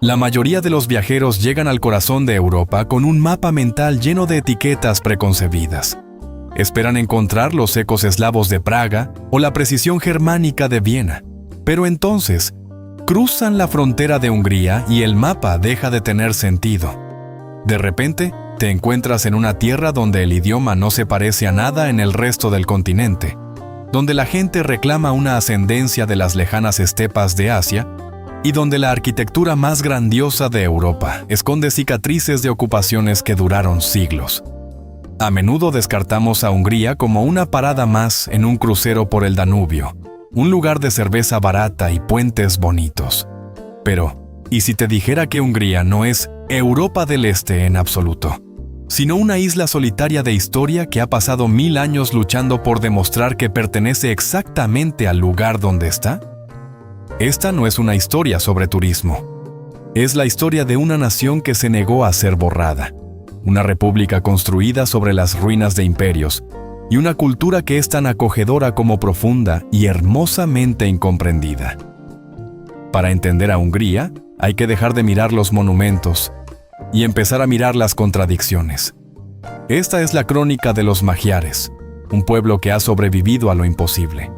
La mayoría de los viajeros llegan al corazón de Europa con un mapa mental lleno de etiquetas preconcebidas. Esperan encontrar los ecos eslavos de Praga o la precisión germánica de Viena. Pero entonces, cruzan la frontera de Hungría y el mapa deja de tener sentido. De repente, te encuentras en una tierra donde el idioma no se parece a nada en el resto del continente, donde la gente reclama una ascendencia de las lejanas estepas de Asia y donde la arquitectura más grandiosa de Europa esconde cicatrices de ocupaciones que duraron siglos. A menudo descartamos a Hungría como una parada más en un crucero por el Danubio, un lugar de cerveza barata y puentes bonitos. Pero, ¿y si te dijera que Hungría no es Europa del Este en absoluto, sino una isla solitaria de historia que ha pasado 1000 años luchando por demostrar que pertenece exactamente al lugar donde está? Esta no es una historia sobre turismo. Es la historia de una nación que se negó a ser borrada, una república construida sobre las ruinas de imperios, y una cultura que es tan acogedora como profunda y hermosamente incomprendida. Para entender a Hungría, hay que dejar de mirar los monumentos y empezar a mirar las contradicciones. Esta es la crónica de los magiares, un pueblo que ha sobrevivido a lo imposible.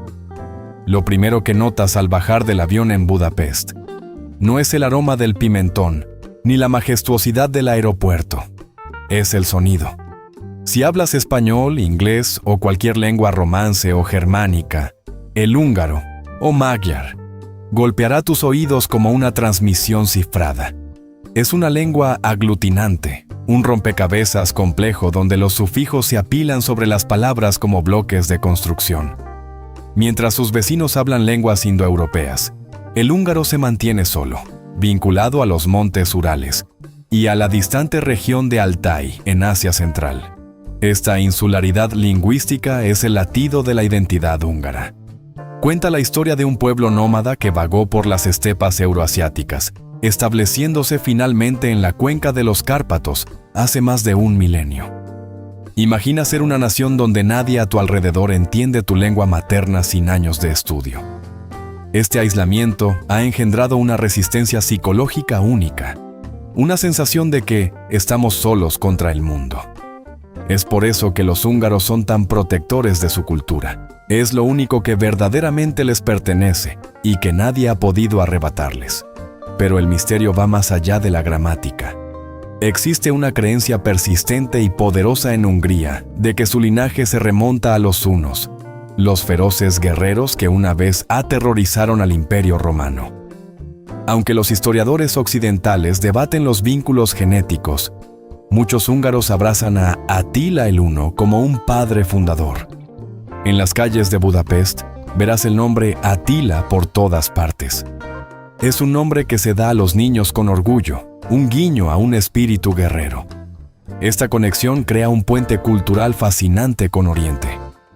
Lo primero que notas al bajar del avión en Budapest no es el aroma del pimentón, ni la majestuosidad del aeropuerto. Es el sonido. Si hablas español, inglés o cualquier lengua romance o germánica, el húngaro o magyar golpeará tus oídos como una transmisión cifrada. Es una lengua aglutinante, un rompecabezas complejo donde los sufijos se apilan sobre las palabras como bloques de construcción. Mientras sus vecinos hablan lenguas indoeuropeas, el húngaro se mantiene solo, vinculado a los montes Urales y a la distante región de Altai, en Asia Central. Esta insularidad lingüística es el latido de la identidad húngara. Cuenta la historia de un pueblo nómada que vagó por las estepas euroasiáticas, estableciéndose finalmente en la cuenca de los Cárpatos hace más de 1 milenio. Imagina ser una nación donde nadie a tu alrededor entiende tu lengua materna sin años de estudio. Este aislamiento ha engendrado una resistencia psicológica única, una sensación de que estamos solos contra el mundo. Es por eso que los húngaros son tan protectores de su cultura. Es lo único que verdaderamente les pertenece y que nadie ha podido arrebatarles. Pero el misterio va más allá de la gramática. Existe una creencia persistente y poderosa en Hungría de que su linaje se remonta a los hunos, los feroces guerreros que una vez aterrorizaron al Imperio Romano. Aunque los historiadores occidentales debaten los vínculos genéticos, muchos húngaros abrazan a Atila el Huno como un padre fundador. En las calles de Budapest verás el nombre Atila por todas partes. Es un nombre que se da a los niños con orgullo, un guiño a un espíritu guerrero. Esta conexión crea un puente cultural fascinante con Oriente,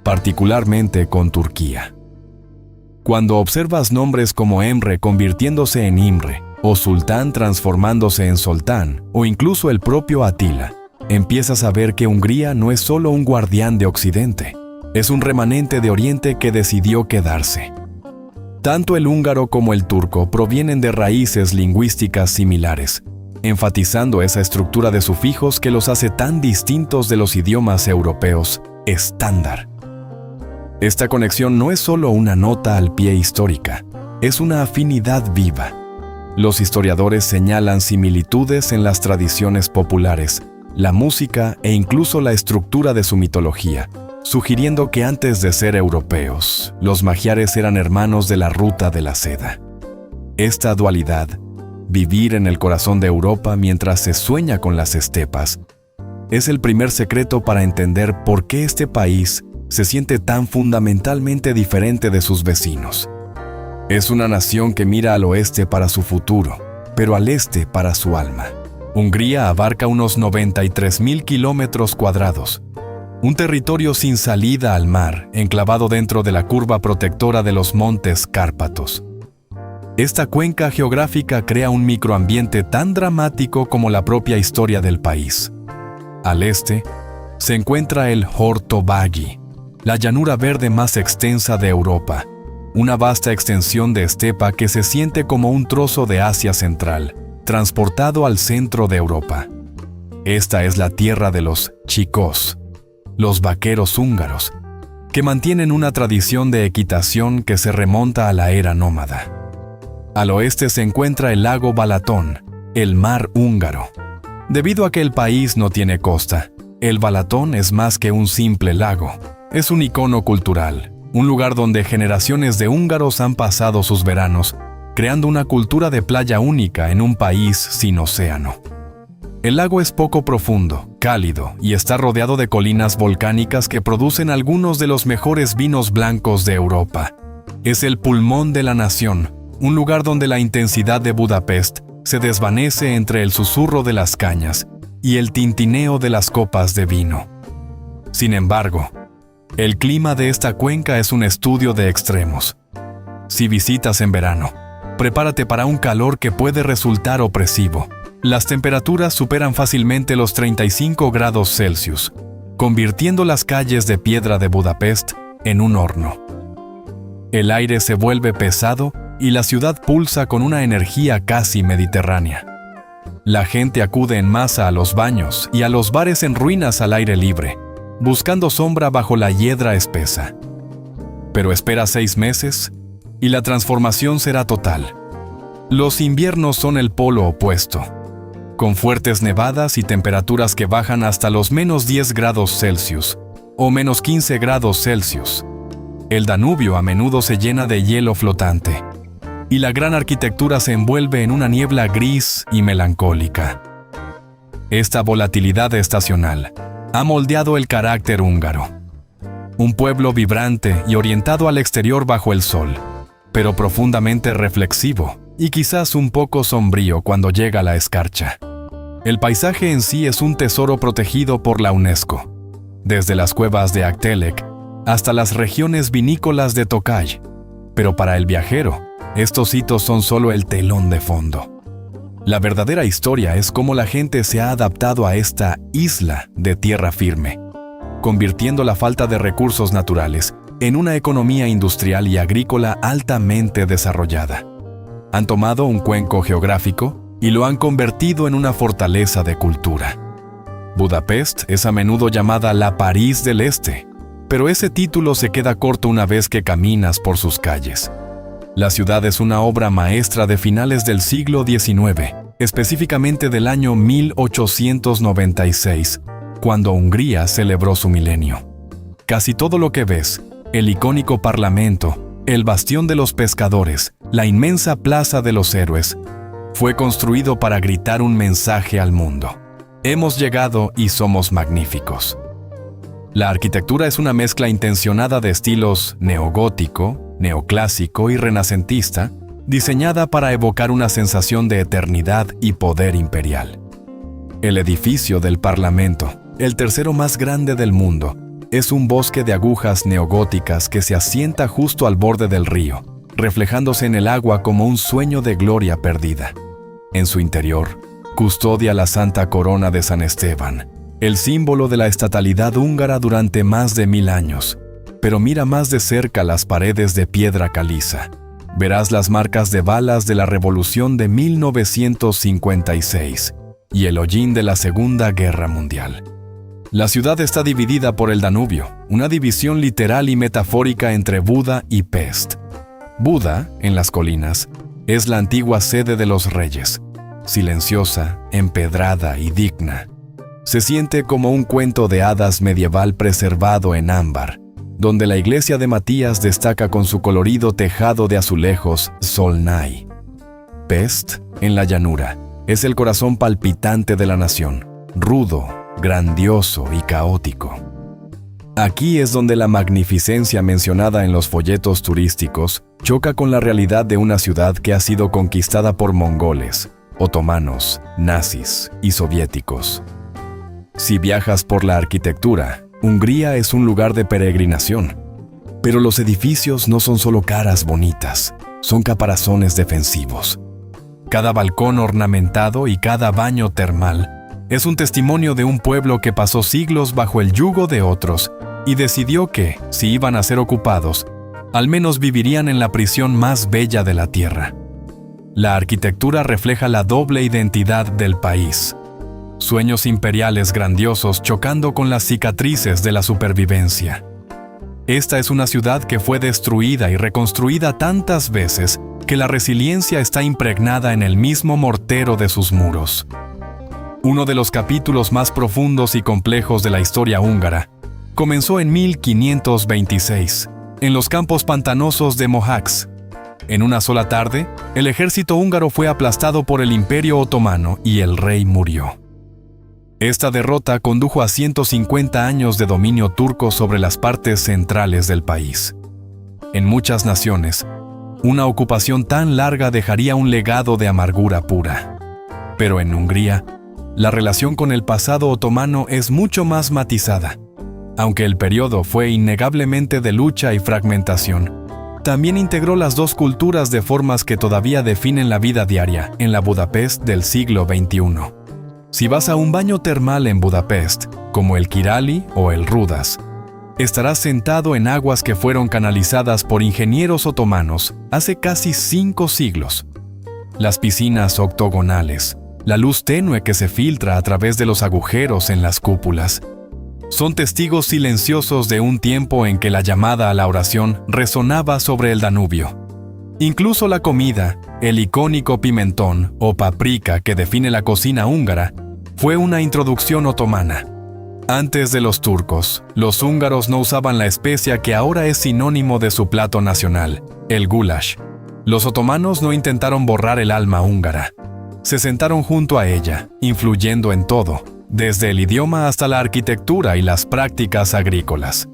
particularmente con Turquía. Cuando observas nombres como Emre convirtiéndose en Imre, o Sultán transformándose en Soltán, o incluso el propio Atila, empiezas a ver que Hungría no es solo un guardián de Occidente, es un remanente de Oriente que decidió quedarse. Tanto el húngaro como el turco provienen de raíces lingüísticas similares, enfatizando esa estructura de sufijos que los hace tan distintos de los idiomas europeos estándar. Esta conexión no es solo una nota al pie histórica, es una afinidad viva. Los historiadores señalan similitudes en las tradiciones populares, la música e incluso la estructura de su mitología, sugiriendo que antes de ser europeos, los magiares eran hermanos de la ruta de la seda. Esta dualidad, vivir en el corazón de Europa mientras se sueña con las estepas, es el primer secreto para entender por qué este país se siente tan fundamentalmente diferente de sus vecinos. Es una nación que mira al oeste para su futuro, pero al este para su alma. Hungría abarca unos 93.000 kilómetros cuadrados, un territorio sin salida al mar, enclavado dentro de la curva protectora de los montes Cárpatos. Esta cuenca geográfica crea un microambiente tan dramático como la propia historia del país. Al este, se encuentra el Hortobágy, la llanura verde más extensa de Europa, una vasta extensión de estepa que se siente como un trozo de Asia Central, transportado al centro de Europa. Esta es la tierra de los chicos, los vaqueros húngaros, que mantienen una tradición de equitación que se remonta a la era nómada. Al oeste se encuentra el lago Balatón, el mar húngaro. Debido a que el país no tiene costa, el Balatón es más que un simple lago. Es un icono cultural, un lugar donde generaciones de húngaros han pasado sus veranos, creando una cultura de playa única en un país sin océano. El lago es poco profundo, cálido y está rodeado de colinas volcánicas que producen algunos de los mejores vinos blancos de Europa. Es el pulmón de la nación, un lugar donde la intensidad de Budapest se desvanece entre el susurro de las cañas y el tintineo de las copas de vino. Sin embargo, el clima de esta cuenca es un estudio de extremos. Si visitas en verano, prepárate para un calor que puede resultar opresivo. Las temperaturas superan fácilmente los 35 grados Celsius, convirtiendo las calles de piedra de Budapest en un horno. El aire se vuelve pesado y la ciudad pulsa con una energía casi mediterránea. La gente acude en masa a los baños y a los bares en ruinas al aire libre, buscando sombra bajo la hiedra espesa. Pero espera 6 meses y la transformación será total. Los inviernos son el polo opuesto, con fuertes nevadas y temperaturas que bajan hasta los menos 10 grados Celsius o menos 15 grados Celsius. El Danubio a menudo se llena de hielo flotante, y la gran arquitectura se envuelve en una niebla gris y melancólica. Esta volatilidad estacional ha moldeado el carácter húngaro. Un pueblo vibrante y orientado al exterior bajo el sol, pero profundamente reflexivo y quizás un poco sombrío cuando llega la escarcha. El paisaje en sí es un tesoro protegido por la UNESCO, desde las cuevas de Aktelek hasta las regiones vinícolas de Tokaj. Pero para el viajero, estos hitos son solo el telón de fondo. La verdadera historia es cómo la gente se ha adaptado a esta isla de tierra firme, convirtiendo la falta de recursos naturales en una economía industrial y agrícola altamente desarrollada. Han tomado un cuenco geográfico y lo han convertido en una fortaleza de cultura. Budapest es a menudo llamada la París del Este, pero ese título se queda corto una vez que caminas por sus calles. La ciudad es una obra maestra de finales del siglo XIX, específicamente del año 1896, cuando Hungría celebró su milenio. Casi todo lo que ves, el icónico Parlamento, el Bastión de los Pescadores, la inmensa Plaza de los Héroes, fue construido para gritar un mensaje al mundo. Hemos llegado y somos magníficos. La arquitectura es una mezcla intencionada de estilos neogótico, neoclásico y renacentista, diseñada para evocar una sensación de eternidad y poder imperial. El edificio del Parlamento, el tercero más grande del mundo, es un bosque de agujas neogóticas que se asienta justo al borde del río, reflejándose en el agua como un sueño de gloria perdida. En su interior, custodia la Santa Corona de San Esteban, el símbolo de la estatalidad húngara durante más de 1000 años. Pero mira más de cerca las paredes de piedra caliza. Verás las marcas de balas de la Revolución de 1956 y el hollín de la Segunda Guerra Mundial. La ciudad está dividida por el Danubio, una división literal y metafórica entre Buda y Pest. Buda, en las colinas, es la antigua sede de los reyes, silenciosa, empedrada y digna. Se siente como un cuento de hadas medieval preservado en ámbar, donde la iglesia de Matías destaca con su colorido tejado de azulejos Solnay. Pest, en la llanura, es el corazón palpitante de la nación, rudo, grandioso y caótico. Aquí es donde la magnificencia mencionada en los folletos turísticos choca con la realidad de una ciudad que ha sido conquistada por mongoles, otomanos, nazis y soviéticos. Si viajas por la arquitectura, Hungría es un lugar de peregrinación, pero los edificios no son solo caras bonitas, son caparazones defensivos. Cada balcón ornamentado y cada baño termal es un testimonio de un pueblo que pasó siglos bajo el yugo de otros y decidió que, si iban a ser ocupados, al menos vivirían en la prisión más bella de la tierra. la arquitectura refleja la doble identidad del país. Sueños imperiales grandiosos chocando con las cicatrices de la supervivencia. Esta es una ciudad que fue destruida y reconstruida tantas veces que la resiliencia está impregnada en el mismo mortero de sus muros. Uno de los capítulos más profundos y complejos de la historia húngara comenzó en 1526, en los campos pantanosos de Mohacs. En una sola tarde, el ejército húngaro fue aplastado por el Imperio Otomano y el rey murió. Esta derrota condujo a 150 años de dominio turco sobre las partes centrales del país. En muchas naciones, una ocupación tan larga dejaría un legado de amargura pura. Pero en Hungría, la relación con el pasado otomano es mucho más matizada. Aunque el periodo fue innegablemente de lucha y fragmentación, también integró las dos culturas de formas que todavía definen la vida diaria en la Budapest del siglo XXI. Si vas a un baño termal en Budapest, como el Király o el Rudas, estarás sentado en aguas que fueron canalizadas por ingenieros otomanos hace casi 5 siglos. Las piscinas octogonales, la luz tenue que se filtra a través de los agujeros en las cúpulas, son testigos silenciosos de un tiempo en que la llamada a la oración resonaba sobre el Danubio. Incluso la comida, el icónico pimentón o paprika que define la cocina húngara, fue una introducción otomana. Antes de los turcos, los húngaros no usaban la especia que ahora es sinónimo de su plato nacional, el goulash. Los otomanos no intentaron borrar el alma húngara. Se sentaron junto a ella, influyendo en todo, desde el idioma hasta la arquitectura y las prácticas agrícolas.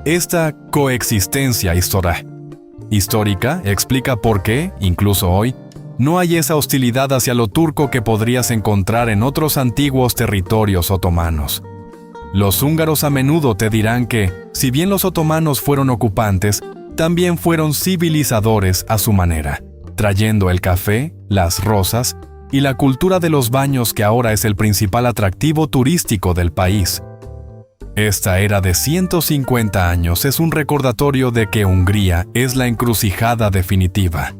Esta coexistencia histórica explica por qué, incluso hoy, no hay esa hostilidad hacia lo turco que podrías encontrar en otros antiguos territorios otomanos. Los húngaros a menudo te dirán que, si bien los otomanos fueron ocupantes, también fueron civilizadores a su manera, trayendo el café, las rosas y la cultura de los baños que ahora es el principal atractivo turístico del país. Esta era de 150 años es un recordatorio de que Hungría es la encrucijada definitiva.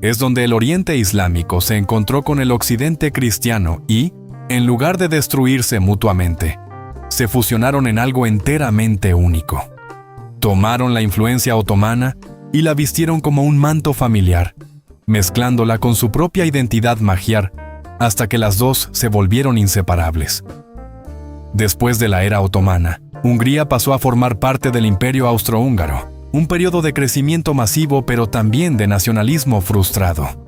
Es donde el Oriente Islámico se encontró con el Occidente cristiano y, en lugar de destruirse mutuamente, se fusionaron en algo enteramente único. Tomaron la influencia otomana y la vistieron como un manto familiar, mezclándola con su propia identidad magiar, hasta que las dos se volvieron inseparables. Después de la era otomana, Hungría pasó a formar parte del Imperio Austrohúngaro, un periodo de crecimiento masivo pero también de nacionalismo frustrado.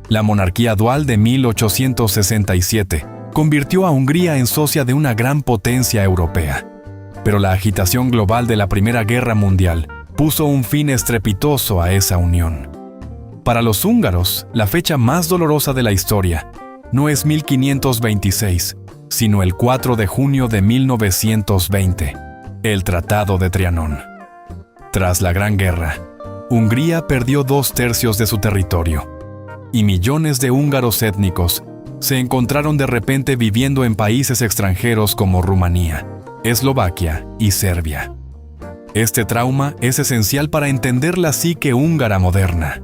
La monarquía dual de 1867 convirtió a Hungría en socia de una gran potencia europea. Pero la agitación global de la Primera Guerra Mundial puso un fin estrepitoso a esa unión. Para los húngaros, la fecha más dolorosa de la historia no es 1526, sino el 4 de junio de 1920, el Tratado de Trianón. Tras la Gran Guerra, Hungría perdió 2/3 de su territorio, y millones de húngaros étnicos se encontraron de repente viviendo en países extranjeros como Rumanía, Eslovaquia y Serbia. Este trauma es esencial para entender la psique húngara moderna.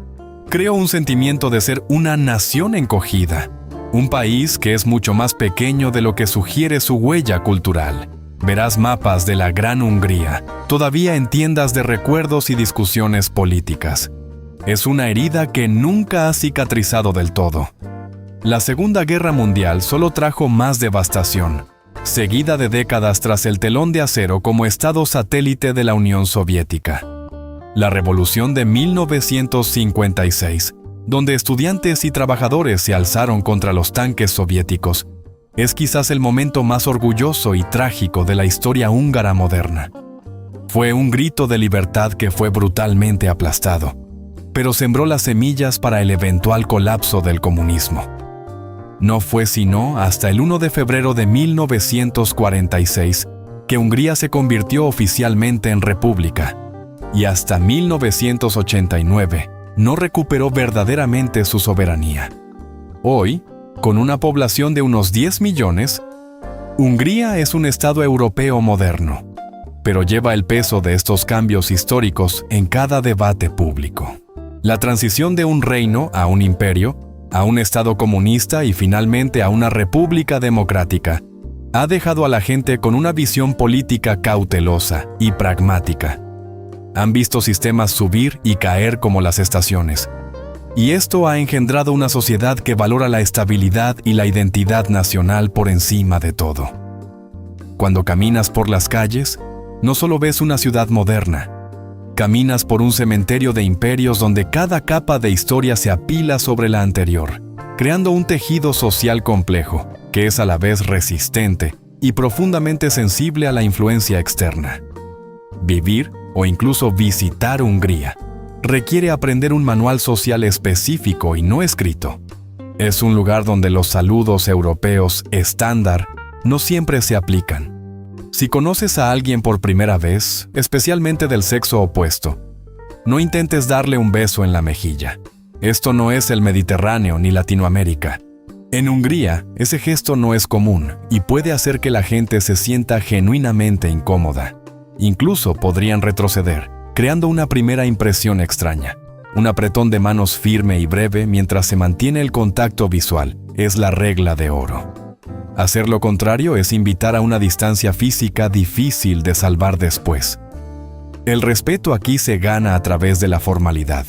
Creó un sentimiento de ser una nación encogida, un país que es mucho más pequeño de lo que sugiere su huella cultural. Verás mapas de la Gran Hungría, todavía en tiendas de recuerdos y discusiones políticas. Es una herida que nunca ha cicatrizado del todo. La Segunda Guerra Mundial solo trajo más devastación, seguida de décadas tras el telón de acero como estado satélite de la Unión Soviética. La Revolución de 1956, donde estudiantes y trabajadores se alzaron contra los tanques soviéticos, es quizás el momento más orgulloso y trágico de la historia húngara moderna. Fue un grito de libertad que fue brutalmente aplastado, pero sembró las semillas para el eventual colapso del comunismo. No fue sino hasta el 1 de febrero de 1946 que Hungría se convirtió oficialmente en república, y hasta 1989 no recuperó verdaderamente su soberanía. Hoy, con una población de unos 10 millones, Hungría es un estado europeo moderno, pero lleva el peso de estos cambios históricos en cada debate público. La transición de un reino a un imperio a un Estado comunista y finalmente a una república democrática, ha dejado a la gente con una visión política cautelosa y pragmática. Han visto sistemas subir y caer como las estaciones. Y esto ha engendrado una sociedad que valora la estabilidad y la identidad nacional por encima de todo. Cuando caminas por las calles, no solo ves una ciudad moderna, caminas por un cementerio de imperios donde cada capa de historia se apila sobre la anterior, creando un tejido social complejo, que es a la vez resistente y profundamente sensible a la influencia externa. Vivir o incluso visitar Hungría requiere aprender un manual social específico y no escrito. Es un lugar donde los saludos europeos estándar no siempre se aplican. Si conoces a alguien por primera vez, especialmente del sexo opuesto, no intentes darle un beso en la mejilla. Esto no es el Mediterráneo ni Latinoamérica. En Hungría, ese gesto no es común y puede hacer que la gente se sienta genuinamente incómoda. Incluso podrían retroceder, creando una primera impresión extraña. Un apretón de manos firme y breve mientras se mantiene el contacto visual es la regla de oro. Hacer lo contrario es invitar a una distancia física difícil de salvar después. El respeto aquí se gana a través de la formalidad.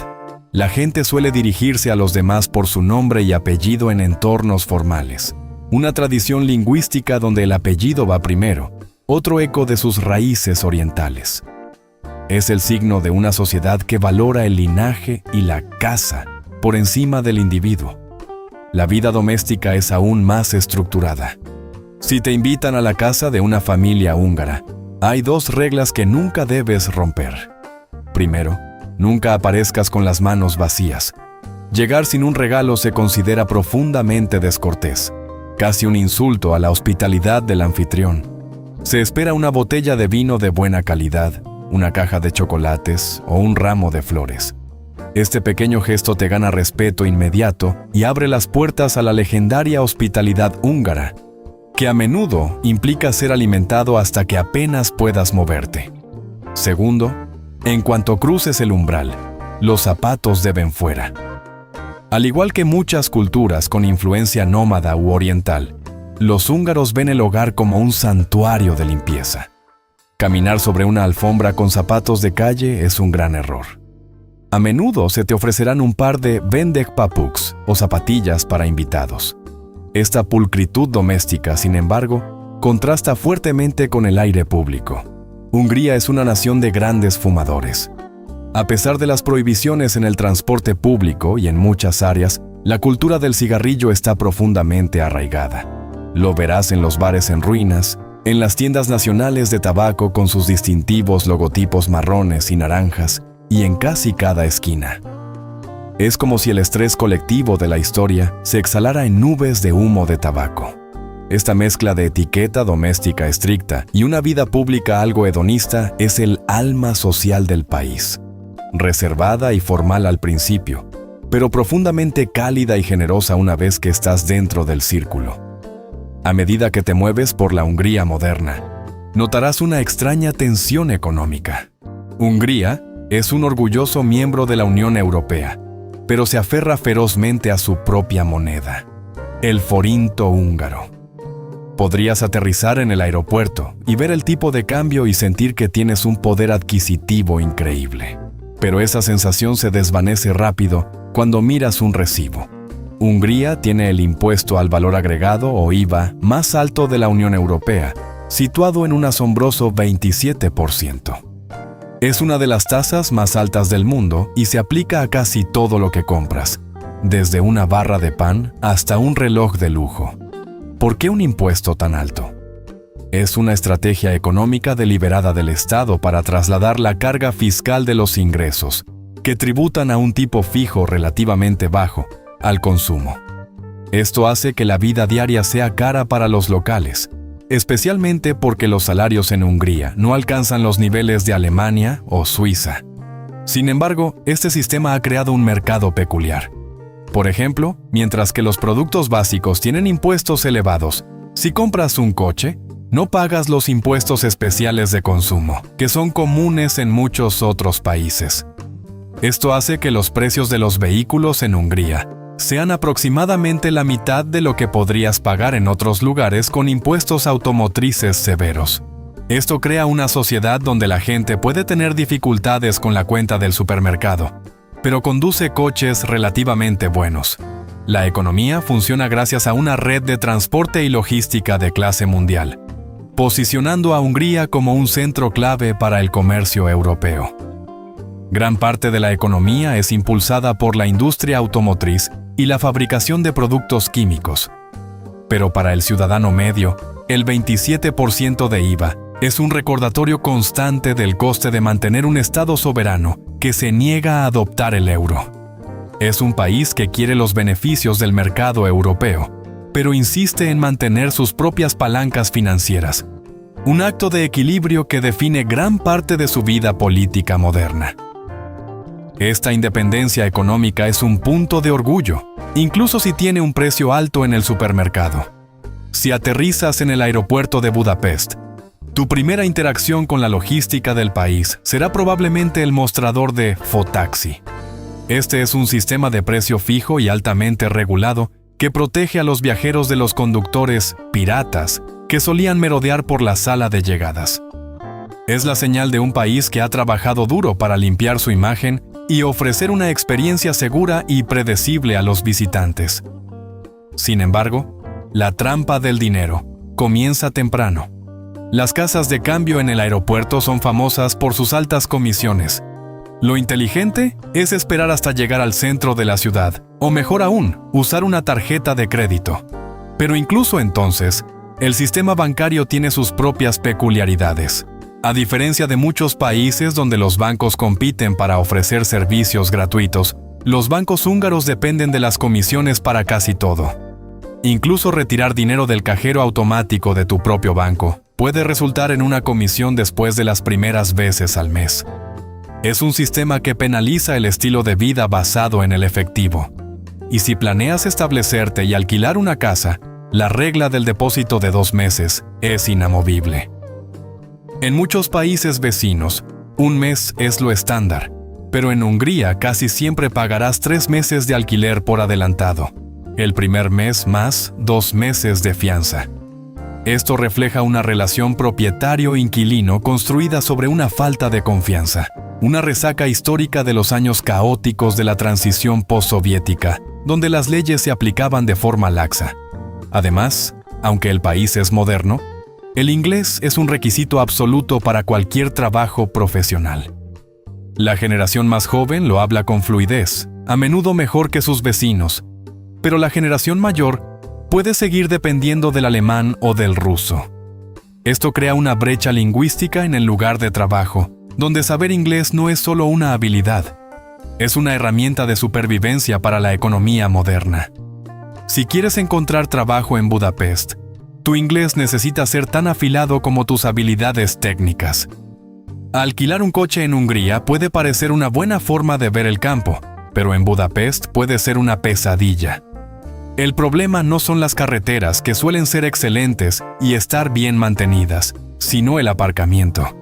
La gente suele dirigirse a los demás por su nombre y apellido en entornos formales. Una tradición lingüística donde el apellido va primero, otro eco de sus raíces orientales. Es el signo de una sociedad que valora el linaje y la casa por encima del individuo. La vida doméstica es aún más estructurada. Si te invitan a la casa de una familia húngara, hay 2 reglas que nunca debes romper. Primero, nunca aparezcas con las manos vacías. Llegar sin un regalo se considera profundamente descortés, casi un insulto a la hospitalidad del anfitrión. Se espera una botella de vino de buena calidad, una caja de chocolates o un ramo de flores. Este pequeño gesto te gana respeto inmediato y abre las puertas a la legendaria hospitalidad húngara, que a menudo implica ser alimentado hasta que apenas puedas moverte. Segundo, en cuanto cruces el umbral, los zapatos deben fuera. Al igual que muchas culturas con influencia nómada u oriental, los húngaros ven el hogar como un santuario de limpieza. Caminar sobre una alfombra con zapatos de calle es un gran error. A menudo se te ofrecerán un par de vendekpapuks o zapatillas para invitados. Esta pulcritud doméstica, sin embargo, contrasta fuertemente con el aire público. Hungría es una nación de grandes fumadores. A pesar de las prohibiciones en el transporte público y en muchas áreas, la cultura del cigarrillo está profundamente arraigada. Lo verás en los bares en ruinas, en las tiendas nacionales de tabaco con sus distintivos logotipos marrones y naranjas, y en casi cada esquina. Es como si el estrés colectivo de la historia se exhalara en nubes de humo de tabaco. Esta mezcla de etiqueta doméstica estricta y una vida pública algo hedonista es el alma social del país. Reservada y formal al principio, pero profundamente cálida y generosa una vez que estás dentro del círculo. A medida que te mueves por la Hungría moderna, notarás una extraña tensión económica. Hungría es un orgulloso miembro de la Unión Europea, pero se aferra ferozmente a su propia moneda, el forinto húngaro. Podrías aterrizar en el aeropuerto y ver el tipo de cambio y sentir que tienes un poder adquisitivo increíble. Pero esa sensación se desvanece rápido cuando miras un recibo. Hungría tiene el impuesto al valor agregado o IVA más alto de la Unión Europea, situado en un asombroso 27%. Es una de las tasas más altas del mundo y se aplica a casi todo lo que compras, desde una barra de pan hasta un reloj de lujo. ¿Por qué un impuesto tan alto? Es una estrategia económica deliberada del Estado para trasladar la carga fiscal de los ingresos, que tributan a un tipo fijo relativamente bajo, al consumo. Esto hace que la vida diaria sea cara para los locales, especialmente porque los salarios en Hungría no alcanzan los niveles de Alemania o Suiza. Sin embargo, este sistema ha creado un mercado peculiar. Por ejemplo, mientras que los productos básicos tienen impuestos elevados, si compras un coche, no pagas los impuestos especiales de consumo, que son comunes en muchos otros países. Esto hace que los precios de los vehículos en Hungría sean aproximadamente la mitad de lo que podrías pagar en otros lugares con impuestos automotrices severos. Esto crea una sociedad donde la gente puede tener dificultades con la cuenta del supermercado, pero conduce coches relativamente buenos. La economía funciona gracias a una red de transporte y logística de clase mundial, posicionando a Hungría como un centro clave para el comercio europeo. Gran parte de la economía es impulsada por la industria automotriz y la fabricación de productos químicos. Pero para el ciudadano medio, el 27% de IVA es un recordatorio constante del coste de mantener un Estado soberano que se niega a adoptar el euro. Es un país que quiere los beneficios del mercado europeo, pero insiste en mantener sus propias palancas financieras. Un acto de equilibrio que define gran parte de su vida política moderna. Esta independencia económica es un punto de orgullo, incluso si tiene un precio alto en el supermercado. Si aterrizas en el aeropuerto de Budapest, tu primera interacción con la logística del país será probablemente el mostrador de Fotaxi. Este es un sistema de precio fijo y altamente regulado que protege a los viajeros de los conductores piratas que solían merodear por la sala de llegadas. Es la señal de un país que ha trabajado duro para limpiar su imagen y ofrecer una experiencia segura y predecible a los visitantes. Sin embargo, la trampa del dinero comienza temprano. Las casas de cambio en el aeropuerto son famosas por sus altas comisiones. Lo inteligente es esperar hasta llegar al centro de la ciudad, o mejor aún, usar una tarjeta de crédito. Pero incluso entonces, el sistema bancario tiene sus propias peculiaridades. A diferencia de muchos países donde los bancos compiten para ofrecer servicios gratuitos, los bancos húngaros dependen de las comisiones para casi todo. Incluso retirar dinero del cajero automático de tu propio banco puede resultar en una comisión después de las primeras veces al mes. Es un sistema que penaliza el estilo de vida basado en el efectivo. Y si planeas establecerte y alquilar una casa, la regla del depósito de 2 meses es inamovible. En muchos países vecinos, 1 mes es lo estándar, pero en Hungría casi siempre pagarás 3 meses de alquiler por adelantado. El primer mes más 2 meses de fianza. Esto refleja una relación propietario-inquilino construida sobre una falta de confianza, una resaca histórica de los años caóticos de la transición postsoviética, donde las leyes se aplicaban de forma laxa. Además, aunque el país es moderno, el inglés es un requisito absoluto para cualquier trabajo profesional. La generación más joven lo habla con fluidez, a menudo mejor que sus vecinos, pero la generación mayor puede seguir dependiendo del alemán o del ruso. Esto crea una brecha lingüística en el lugar de trabajo, donde saber inglés no es solo una habilidad, es una herramienta de supervivencia para la economía moderna. Si quieres encontrar trabajo en Budapest, tu inglés necesita ser tan afilado como tus habilidades técnicas. Alquilar un coche en Hungría puede parecer una buena forma de ver el campo, pero en Budapest puede ser una pesadilla. El problema no son las carreteras, que suelen ser excelentes y estar bien mantenidas, sino el aparcamiento.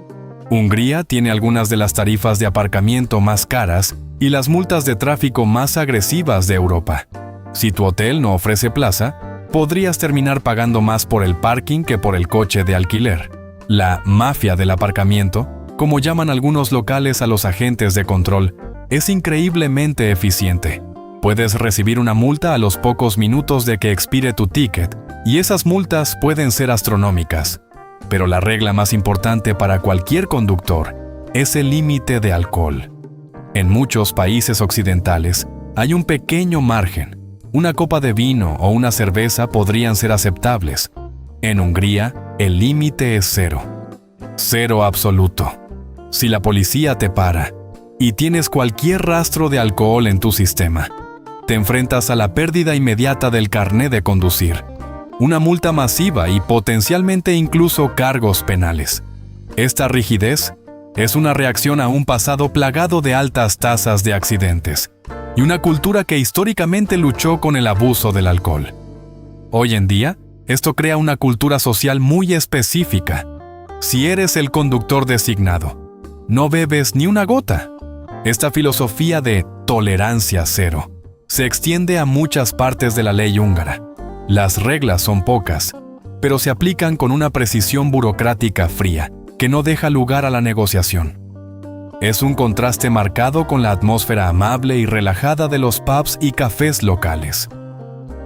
Hungría tiene algunas de las tarifas de aparcamiento más caras y las multas de tráfico más agresivas de Europa. Si tu hotel no ofrece plaza, podrías terminar pagando más por el parking que por el coche de alquiler. La mafia del aparcamiento, como llaman algunos locales a los agentes de control, es increíblemente eficiente. Puedes recibir una multa a los pocos minutos de que expire tu ticket, y esas multas pueden ser astronómicas. Pero la regla más importante para cualquier conductor es el límite de alcohol. En muchos países occidentales hay un pequeño margen. Una copa de vino o una cerveza podrían ser aceptables. En Hungría, el límite es 0. 0 absoluto. Si la policía te para y tienes cualquier rastro de alcohol en tu sistema, te enfrentas a la pérdida inmediata del carné de conducir, una multa masiva y potencialmente incluso cargos penales. Esta rigidez es una reacción a un pasado plagado de altas tasas de accidentes y una cultura que históricamente luchó con el abuso del alcohol. Hoy en día, esto crea una cultura social muy específica. Si eres el conductor designado, no bebes ni una gota. Esta filosofía de tolerancia cero se extiende a muchas partes de la ley húngara. Las reglas son pocas, pero se aplican con una precisión burocrática fría que no deja lugar a la negociación. Es un contraste marcado con la atmósfera amable y relajada de los pubs y cafés locales.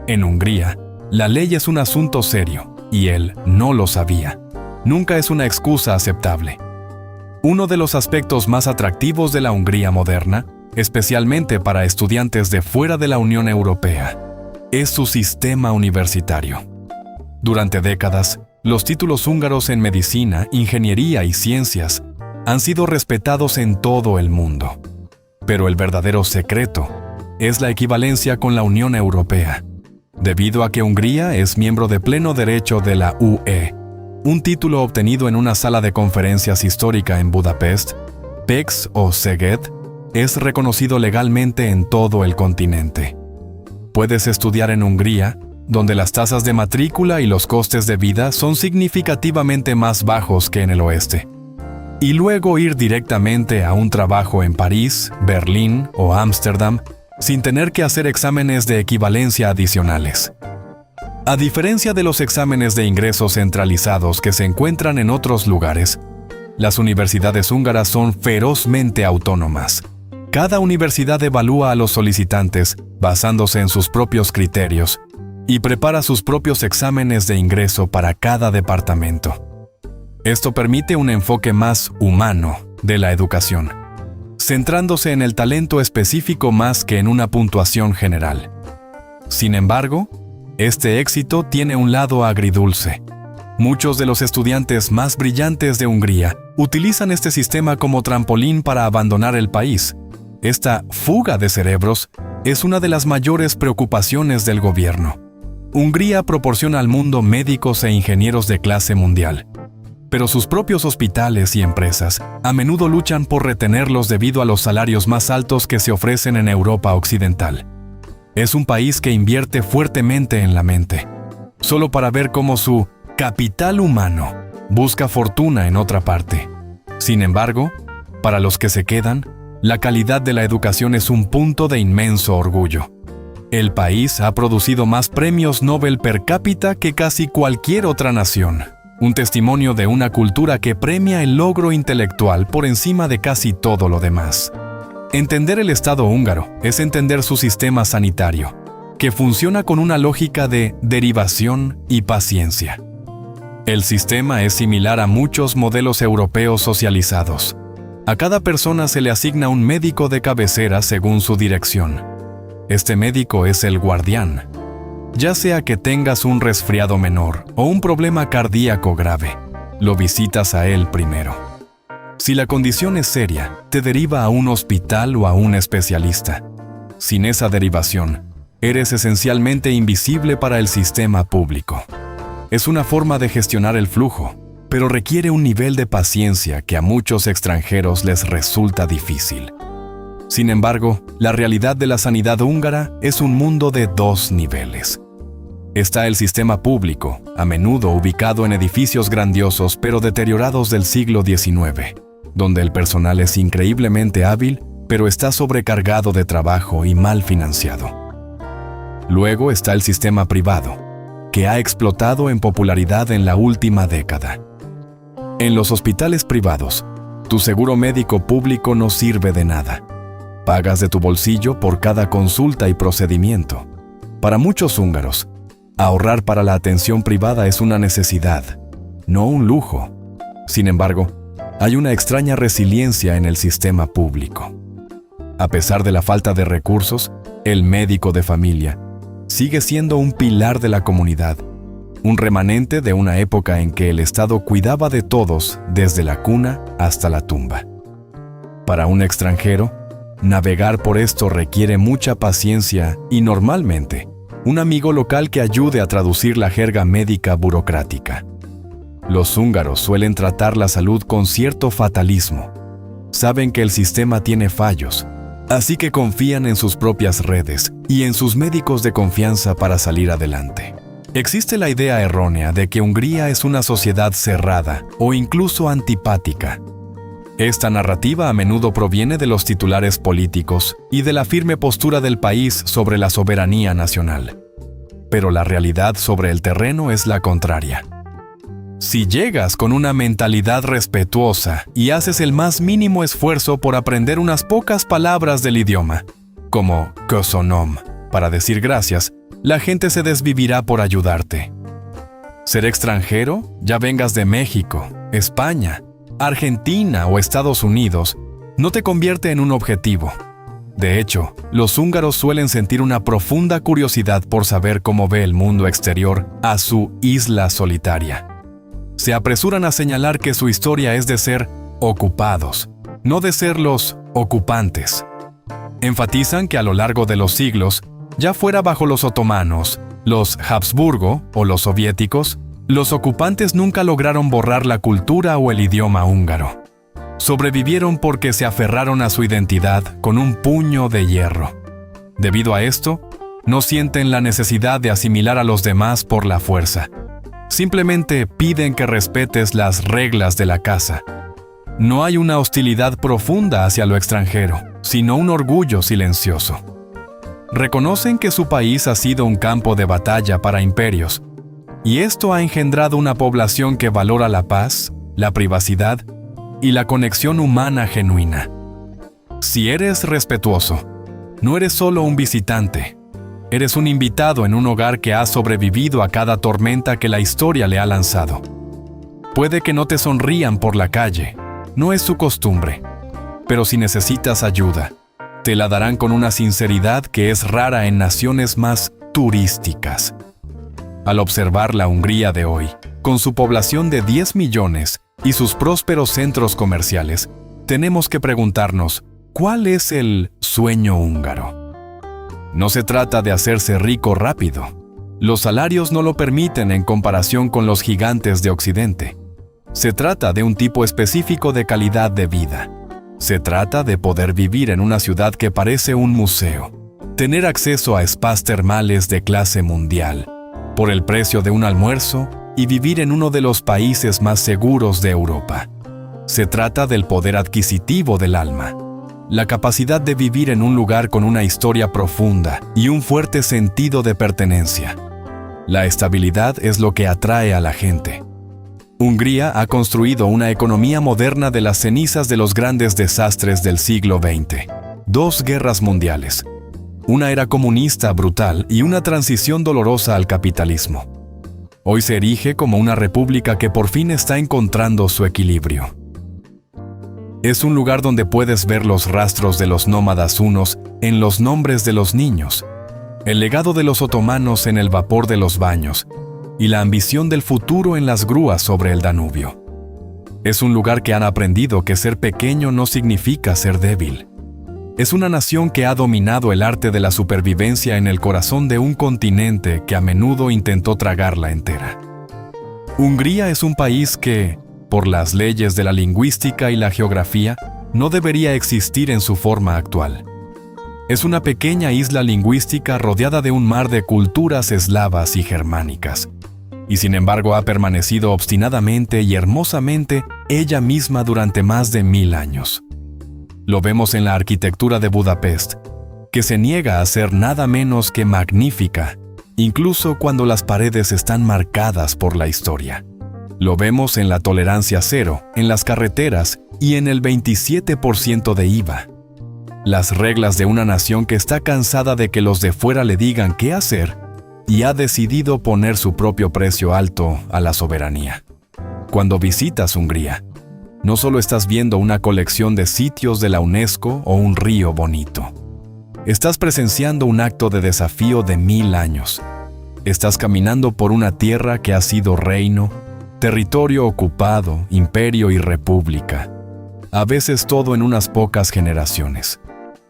En Hungría, la ley es un asunto serio, y él no lo sabía. Nunca es una excusa aceptable. Uno de los aspectos más atractivos de la Hungría moderna, especialmente para estudiantes de fuera de la Unión Europea, es su sistema universitario. Durante décadas, los títulos húngaros en medicina, ingeniería y ciencias han sido respetados en todo el mundo. Pero el verdadero secreto es la equivalencia con la Unión Europea, debido a que Hungría es miembro de pleno derecho de la UE. Un título obtenido en una sala de conferencias histórica en Budapest, Pécs o Szeged, es reconocido legalmente en todo el continente. Puedes estudiar en Hungría, donde las tasas de matrícula y los costes de vida son significativamente más bajos que en el oeste, y luego ir directamente a un trabajo en París, Berlín o Ámsterdam sin tener que hacer exámenes de equivalencia adicionales. A diferencia de los exámenes de ingreso centralizados que se encuentran en otros lugares, las universidades húngaras son ferozmente autónomas. Cada universidad evalúa a los solicitantes basándose en sus propios criterios y prepara sus propios exámenes de ingreso para cada departamento. Esto permite un enfoque más humano de la educación, centrándose en el talento específico más que en una puntuación general. Sin embargo, este éxito tiene un lado agridulce. Muchos de los estudiantes más brillantes de Hungría utilizan este sistema como trampolín para abandonar el país. Esta fuga de cerebros es una de las mayores preocupaciones del gobierno. Hungría proporciona al mundo médicos e ingenieros de clase mundial, pero sus propios hospitales y empresas a menudo luchan por retenerlos debido a los salarios más altos que se ofrecen en Europa Occidental. Es un país que invierte fuertemente en la mente, solo para ver cómo su capital humano busca fortuna en otra parte. Sin embargo, para los que se quedan, la calidad de la educación es un punto de inmenso orgullo. El país ha producido más premios Nobel per cápita que casi cualquier otra nación. Un testimonio de una cultura que premia el logro intelectual por encima de casi todo lo demás. Entender el Estado húngaro es entender su sistema sanitario, que funciona con una lógica de derivación y paciencia. El sistema es similar a muchos modelos europeos socializados. A cada persona se le asigna un médico de cabecera según su dirección. Este médico es el guardián. Ya sea que tengas un resfriado menor o un problema cardíaco grave, lo visitas a él primero. Si la condición es seria, te deriva a un hospital o a un especialista. Sin esa derivación, eres esencialmente invisible para el sistema público. Es una forma de gestionar el flujo, pero requiere un nivel de paciencia que a muchos extranjeros les resulta difícil. Sin embargo, la realidad de la sanidad húngara es un mundo de dos niveles. Está el sistema público, a menudo ubicado en edificios grandiosos pero deteriorados del siglo XIX, donde el personal es increíblemente hábil, pero está sobrecargado de trabajo y mal financiado. Luego está el sistema privado, que ha explotado en popularidad en la última década. En los hospitales privados, tu seguro médico público no sirve de nada. Pagas de tu bolsillo por cada consulta y procedimiento. Para muchos húngaros, ahorrar para la atención privada es una necesidad, no un lujo. Sin embargo, hay una extraña resiliencia en el sistema público. A pesar de la falta de recursos, el médico de familia sigue siendo un pilar de la comunidad, un remanente de una época en que el Estado cuidaba de todos desde la cuna hasta la tumba. Para un extranjero, navegar por esto requiere mucha paciencia y normalmente, un amigo local que ayude a traducir la jerga médica burocrática. Los húngaros suelen tratar la salud con cierto fatalismo. Saben que el sistema tiene fallos, así que confían en sus propias redes y en sus médicos de confianza para salir adelante. Existe la idea errónea de que Hungría es una sociedad cerrada o incluso antipática. Esta narrativa a menudo proviene de los titulares políticos y de la firme postura del país sobre la soberanía nacional. Pero la realidad sobre el terreno es la contraria. Si llegas con una mentalidad respetuosa y haces el más mínimo esfuerzo por aprender unas pocas palabras del idioma, como que son nom, para decir gracias, la gente se desvivirá por ayudarte. Ser extranjero, ya vengas de México, España, Argentina o Estados Unidos, no te convierte en un objetivo. De hecho, los húngaros suelen sentir una profunda curiosidad por saber cómo ve el mundo exterior a su isla solitaria. Se apresuran a señalar que su historia es de ser ocupados, no de ser los ocupantes. Enfatizan que a lo largo de los siglos, ya fuera bajo los otomanos, los Habsburgo o los soviéticos, los ocupantes nunca lograron borrar la cultura o el idioma húngaro. Sobrevivieron porque se aferraron a su identidad con un puño de hierro. Debido a esto, no sienten la necesidad de asimilar a los demás por la fuerza. Simplemente piden que respetes las reglas de la casa. No hay una hostilidad profunda hacia lo extranjero, sino un orgullo silencioso. Reconocen que su país ha sido un campo de batalla para imperios, y esto ha engendrado una población que valora la paz, la privacidad y la conexión humana genuina. Si eres respetuoso, no eres solo un visitante, eres un invitado en un hogar que ha sobrevivido a cada tormenta que la historia le ha lanzado. Puede que no te sonrían por la calle, no es su costumbre, pero si necesitas ayuda, te la darán con una sinceridad que es rara en naciones más turísticas. Al observar la Hungría de hoy, con su población de 10 millones y sus prósperos centros comerciales, tenemos que preguntarnos, ¿cuál es el sueño húngaro? No se trata de hacerse rico rápido. Los salarios no lo permiten en comparación con los gigantes de Occidente. Se trata de un tipo específico de calidad de vida. Se trata de poder vivir en una ciudad que parece un museo, tener acceso a spas termales de clase mundial, por el precio de un almuerzo y vivir en uno de los países más seguros de Europa. Se trata del poder adquisitivo del alma, la capacidad de vivir en un lugar con una historia profunda y un fuerte sentido de pertenencia. La estabilidad es lo que atrae a la gente. Hungría ha construido una economía moderna de las cenizas de los grandes desastres del siglo XX. 2 guerras mundiales, una era comunista brutal y una transición dolorosa al capitalismo. Hoy se erige como una república que por fin está encontrando su equilibrio. Es un lugar donde puedes ver los rastros de los nómadas hunos en los nombres de los niños, el legado de los otomanos en el vapor de los baños y la ambición del futuro en las grúas sobre el Danubio. Es un lugar que han aprendido que ser pequeño no significa ser débil. Es una nación que ha dominado el arte de la supervivencia en el corazón de un continente que a menudo intentó tragarla entera. Hungría es un país que, por las leyes de la lingüística y la geografía, no debería existir en su forma actual. Es una pequeña isla lingüística rodeada de un mar de culturas eslavas y germánicas, y sin embargo ha permanecido obstinadamente y hermosamente ella misma durante más de 1000 años. Lo vemos en la arquitectura de Budapest, que se niega a ser nada menos que magnífica, incluso cuando las paredes están marcadas por la historia. Lo vemos en la tolerancia cero, en las carreteras y en el 27% de IVA. Las reglas de una nación que está cansada de que los de fuera le digan qué hacer y ha decidido poner su propio precio alto a la soberanía. Cuando visitas Hungría, no solo estás viendo una colección de sitios de la UNESCO o un río bonito. Estás presenciando un acto de desafío de 1000 años. Estás caminando por una tierra que ha sido reino, territorio ocupado, imperio y república. A veces todo en unas pocas generaciones.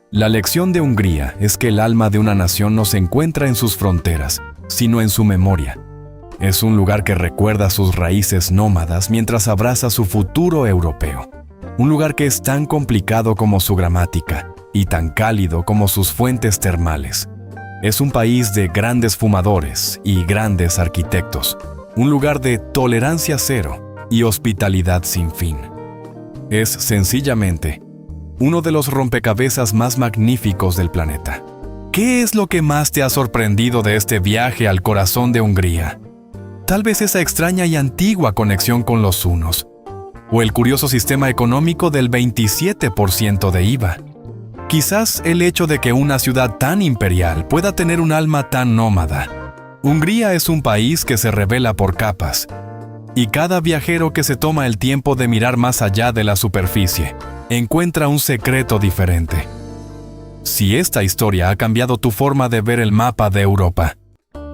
La lección de Hungría es que el alma de una nación no se encuentra en sus fronteras, sino en su memoria. Es un lugar que recuerda sus raíces nómadas mientras abraza su futuro europeo. Un lugar que es tan complicado como su gramática y tan cálido como sus fuentes termales. Es un país de grandes fumadores y grandes arquitectos. Un lugar de tolerancia cero y hospitalidad sin fin. es sencillamente uno de los rompecabezas más magníficos del planeta. ¿Qué es lo que más te ha sorprendido de este viaje al corazón de Hungría? Tal vez esa extraña y antigua conexión con los hunos, o el curioso sistema económico del 27% de IVA. Quizás el hecho de que una ciudad tan imperial pueda tener un alma tan nómada. Hungría es un país que se revela por capas, y cada viajero que se toma el tiempo de mirar más allá de la superficie encuentra un secreto diferente. Si esta historia ha cambiado tu forma de ver el mapa de Europa,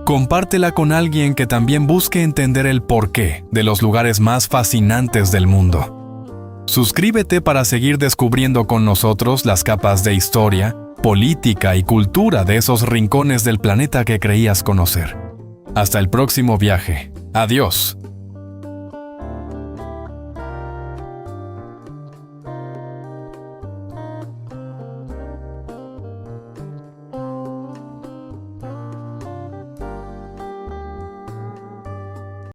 compártela con alguien que también busque entender el porqué de los lugares más fascinantes del mundo. Suscríbete para seguir descubriendo con nosotros las capas de historia, política y cultura de esos rincones del planeta que creías conocer. Hasta el próximo viaje. Adiós.